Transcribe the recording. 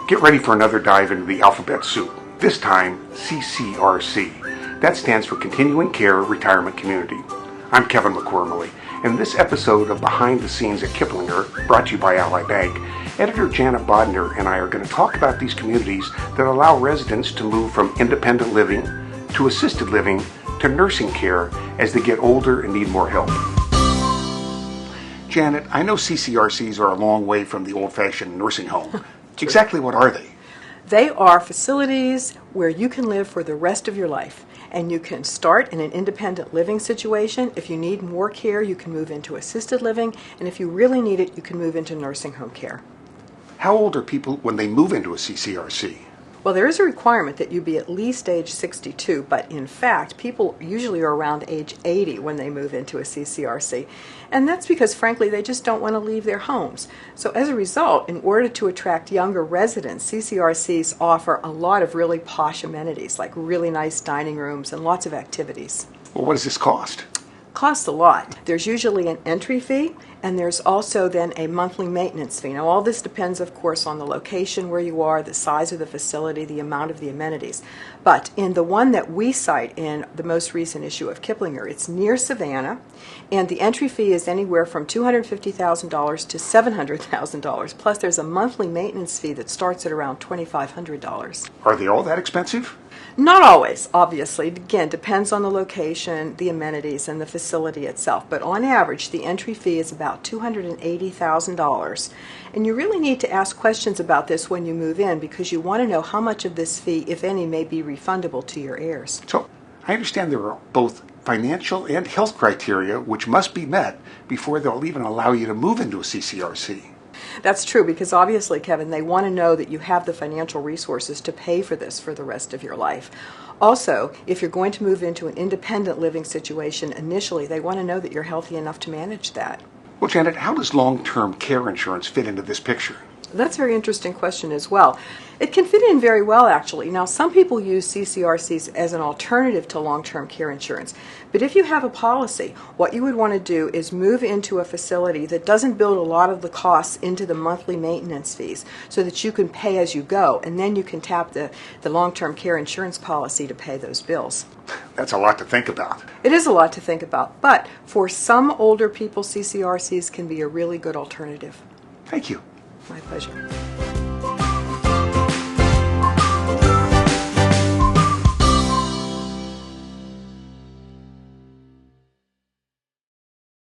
Get ready for another dive into the alphabet soup. This time, CCRC. That stands for Continuing Care Retirement Community. I'm Kevin McCormally, and in this episode of Behind the Scenes at Kiplinger, brought to you by Ally Bank, Editor Janet Bodner and I are going to talk about these communities that allow residents to move from independent living to assisted living to nursing care as they get older and need more help. Janet, I know CCRCs are a long way from the old-fashioned nursing home. Exactly what are they? They are facilities where you can live for the rest of your life. And you can start in an independent living situation. If you need more care, you can move into assisted living. And if you really need it, you can move into nursing home care. How old are people when they move into a CCRC? Well, there is a requirement that you be at least age 62, but in fact, people usually are around age 80 when they move into a CCRC. And that's because, frankly, they just don't want to leave their homes. So as a result, in order to attract younger residents, CCRCs offer a lot of really posh amenities, like really nice dining rooms and lots of activities. Well, what does this cost? Costs a lot. There's usually an entry fee, and there's also then a monthly maintenance fee. Now, all this depends, of course, on the location where you are, the size of the facility, the amount of the amenities. But in the one that we cite in the most recent issue of Kiplinger, it's near Savannah, and the entry fee is anywhere from $250,000 to $700,000. Plus, there's a monthly maintenance fee that starts at around $2,500. Are they all that expensive? Not always, obviously. Again, depends on the location, the amenities, and the facility itself. But on average, the entry fee is about $280,000. And you really need to ask questions about this when you move in because you want to know how much of this fee, if any, may be refundable to your heirs. So, I understand there are both financial and health criteria which must be met before they'll even allow you to move into a CCRC. That's true because obviously, Kevin, they want to know that you have the financial resources to pay for this for the rest of your life. Also, if you're going to move into an independent living situation initially, they want to know that you're healthy enough to manage that. Well, Janet, how does long-term care insurance fit into this picture? That's a very interesting question as well. It can fit in very well, actually. Now, some people use CCRCs as an alternative to long-term care insurance. But if you have a policy, what you would want to do is move into a facility that doesn't build a lot of the costs into the monthly maintenance fees so that you can pay as you go, and then you can tap the long-term care insurance policy to pay those bills. That's a lot to think about. It is a lot to think about, but for some older people, CCRCs can be a really good alternative. Thank you. My pleasure.